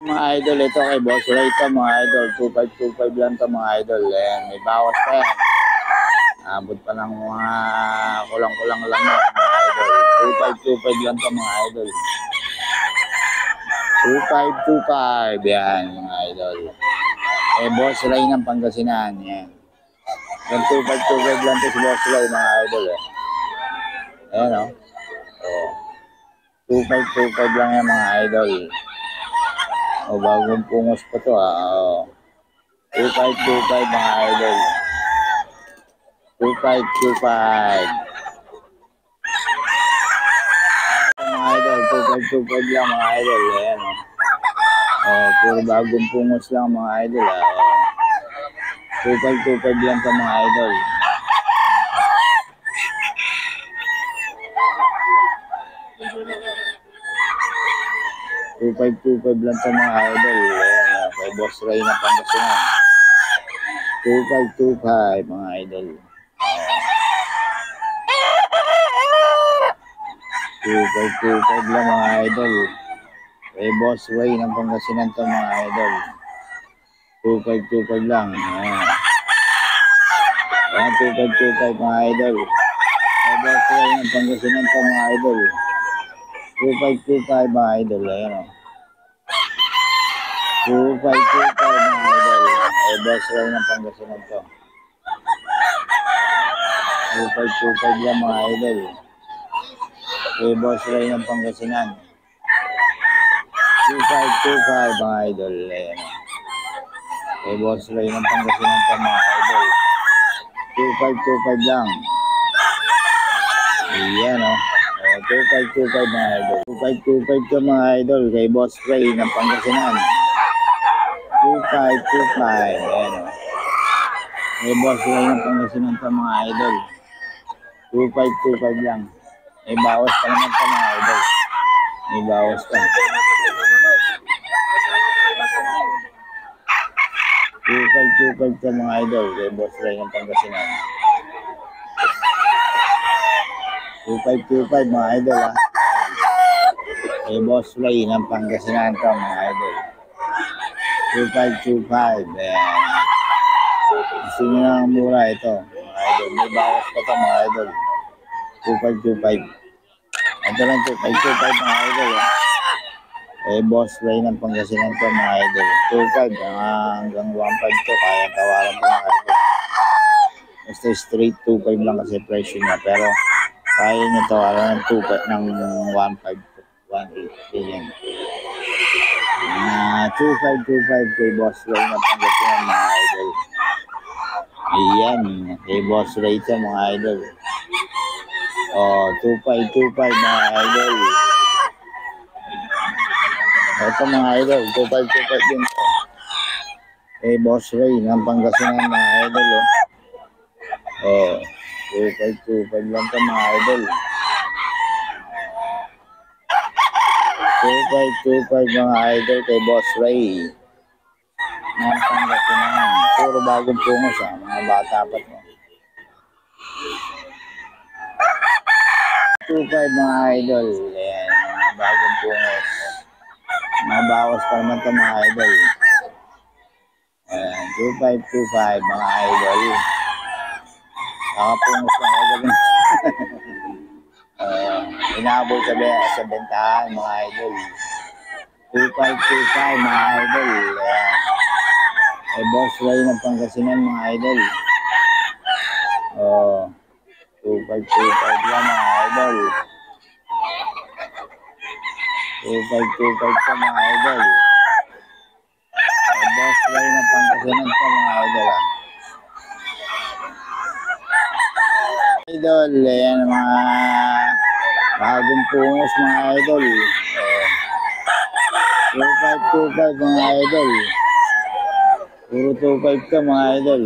Mga idol, ito kay Boss Ray ito mga idol. 2525 lang ito mga idol. Ayan, may bawas pa yan. Abot pa ng mga kulang-kulang lang yan mga idol. 2525 lang ito mga idol. 2525. Yan mga idol. Eh, Boss Ray ng Pangasinan. Yan. Yung 2525 lang ito si Boss Ray mga idol. Ayan o. Oh. 2525 lang yan mga idol. O, bagong pungos pa to ah. 2525 mga idol. 2525. Mga idol, 2525 lang mga idol. Ayan o. Puro bagong pungos lang mga idol 2525 lang to mga idol. $2525 lang to mga idol. Ayan, kay Boss Ray ng Pangasinan. 2525 mga idol. 2525 lang mga idol. Kay Boss Ray ng Pangasinan to mga idol. 2525 lang. Ayan. Ayan, 2525 mga idol. Kay Boss Ray ng Pangasinan to mga idol. 2525 mga idol. Ayan o. 2525 mga idol. Kay Boss Ray ng Pangasinan to. 2525 lang mga idol. Kay Boss Ray ng Pangasinan. 2525 mga idol. Ayan o. Kay Boss Ray ng Pangasinan to mga idol. 2525 lang. Ayan o. 2525 mga idol. 2525 to mga idol. Kay Boss Ray ng Pangasinan. 2525. Ayan o. Kay Boss Ray ng Pangasinan to mga idol. 2525 lang. May bawas pa naman to mga idol. May bawas pa. 2525 to mga idol. Kay Boss Ray ng Pangasinan. 2525 mga idol ha. Kay Boss Ray ng Pangasinan to mga idol. 2525. Ayan. Gusto nyo na mura ito mga idol. May bawas pa to mga idol. 2525. Ito lang 2525 mga idol ha. Kay Boss Ray ng Pangasinan to mga idol. 25 hanggang 15 to. Kaya tawaran to mga idol. Basta straight 25 lang kasi presyo niya. Pero kaya nyo tawaran ng 25 ng 15 to 18 yan. 2525 kay Boss Ray ng Pangasinan mga idol. Ayan. Kay Boss Ray to mga idol. 2525 mga idol. Ito mga idol, 2525 din po. Kay Boss Ray ng Pangasinan mga idol 2525 lang ito mga idol. 2525 mga idol kay Boss Ray ng Pangasinan. Puro bagong pungos mga bata pa to. 25 mga idol. Ayan, mga bagong pungos. Mabawas pa naman ito mga idol. Ayan, 2525 mga idol. Nakapungos lang agad. Inabot sa bentahan mga idol. 2525 mga idol. Ayan. Kay Boss Ray ng Pangasinan mga idol. 2525 lang mga idol. 2525 pa mga idol. Kay Boss Ray ng Pangasinan pa mga idol Idol, ayan mga bagong pungos mga idol. 2525 mga idol. Puro 25 ka mga idol.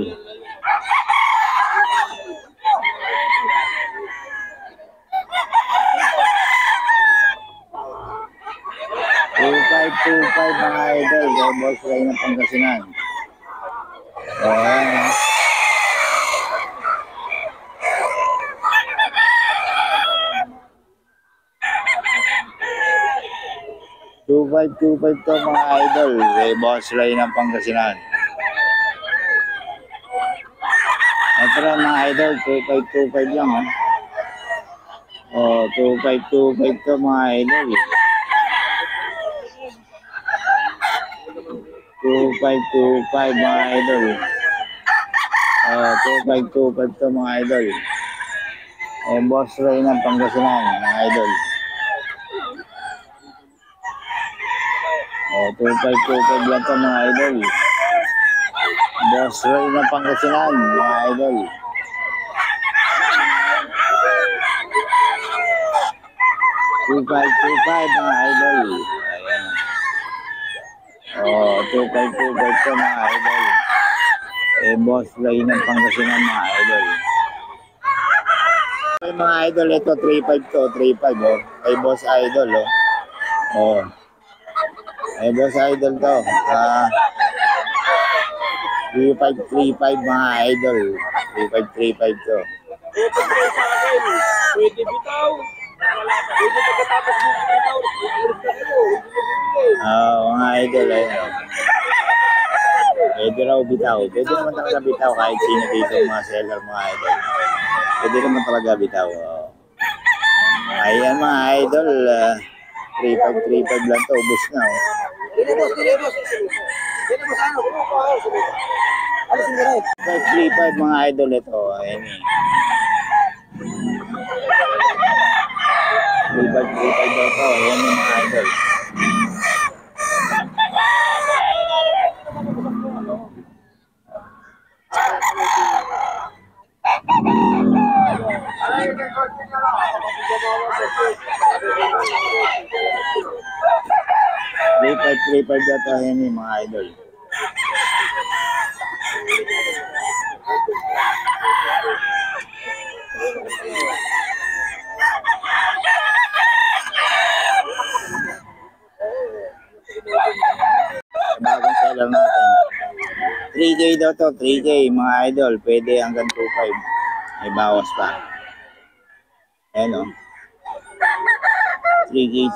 2525 mga idol. Kay Boss Ray ng Pangasinan. Ayan. 2.5 to mga idol. Eh, Boss Ray ng Pangasinan. Ito rin mga idol, 2.5 lang oh. Oh, 2.5 to mga idol. 2.5 mga idol. Oh, 2.5 to mga idol. Eh, Boss Ray ng Pangasinan, mga idol. Oh, 2.5 lang to mga idol. Boss Ray ng Pangasinan, mga idol. 2.5 mga idol. Ayan. Oh, 2.5 to mga idol. Eh, Boss Ray ng Pangasinan, mga idol. Okay, mga idol, ito 3.5 to, 3.5 oh. Kay Boss Idol oh. Oh. Eh, Boss Idol to. 3.5 mga idol. 3.5 to. Pwede bitaw. Pwede pagkatapos bitaw. Mga idol eh. Pwede raw bitaw. Pwede naman talaga bitaw kahit sino dito mga seller mga idol. Pwede naman talaga bitaw. Ayan mga idol. 3.5 lang to. Ubus na oh. Dili boss. Dili boss ano? Ano sinira? 3.5 mga idol ito. Ayan eh. 3.5 daw to. Ayan yung mga idol. Three five daw to. Ayan yung mga idol. Bagong seller natin. 3K daw to, 3K mga idol. Pwede hanggang 2.5. May bawas pa. Ayan o. 3K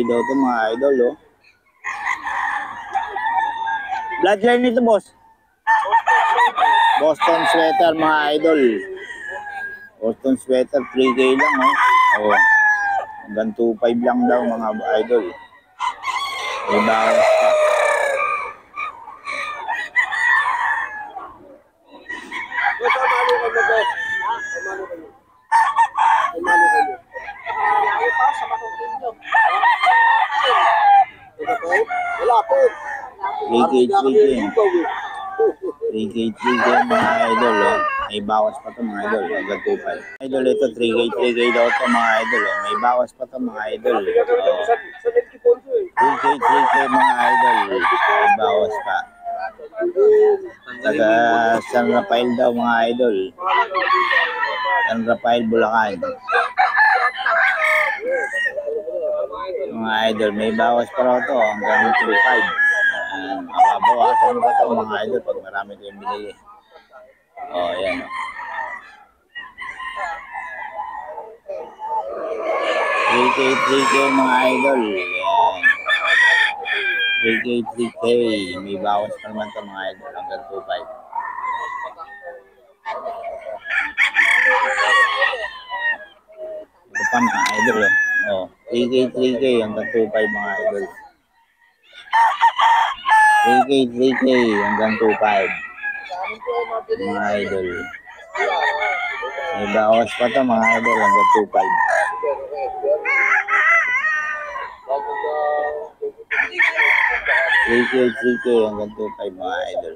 daw to mga idol o. Bloodline nito boss. Boston sweater mga idol. Boston sweater 3K lang o. Oh. Hanggang 2.5 lang daw mga idol. May bawas pa. Wala po. 3K mga idol oh. May bawas pa to mga idol. Hanggang 2.5. Idol ito 3K daw to mga idol oh. May bawas pa to mga idol. 3K mga idol. May bawas pa. Taga San Rafael daw mga idol. San Rafael, Bulacan. Mga idol, may bawas pa raw to hanggang 2.5. Mababawasan pa to mga idol pag marami kayong binili. Oh, ayan. 3K mga idol. Ayan. 3K. May bawas pa naman to mga idol hanggang 2.5. Ito pa mga idol oh. Oh, 3K hanggang 2.5 mga idol. 3K hanggang 2.5 mga idol. May bawas pa to mga idol hanggang 2.5. 3K hanggang 2.5 mga idol.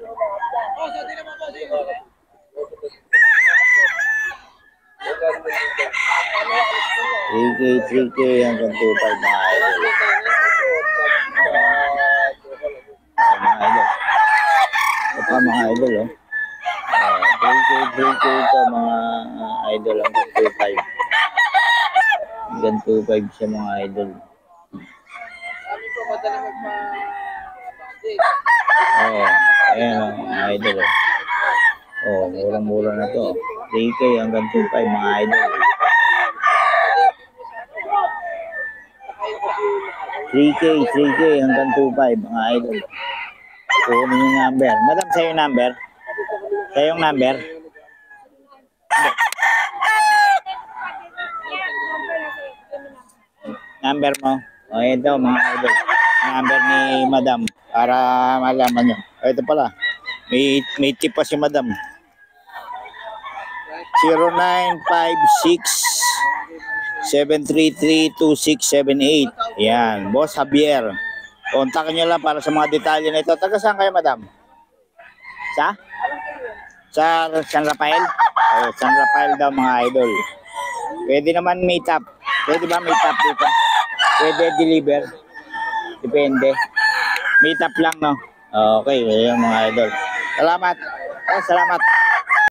3K hanggang 2.5 mga idol. Mga idol. Ito pa mga idol oh. 3K ito mga idol hanggang 2.5. Hanggang 2.5 siya mga idol. Oh, ayan oh, mga idol oh. Oh, murang-mura na to. 3K hanggang 2.5 mga idol. 3K, 3K hanggang 2.5 mga idol. Kunin yung number. Madam, sa'yo yung number? Sa'yo yung number? Number mo? O, ito mga idol. Number ni Madam para malaman nyo. O, ito pala. May tip pa si Madam. 0956-733-2678. Yan. Boss Javier. Kontakin nyo lang para sa mga detalye na ito. Taga saan kayo, Madam? Sa San Rafael? O, San Rafael daw mga idol. Pwede naman meet up. Pwede ba meet up dito? Pwede deliver. Depende. Meet up lang, no? Okay, yun mga idol. Salamat. Salamat.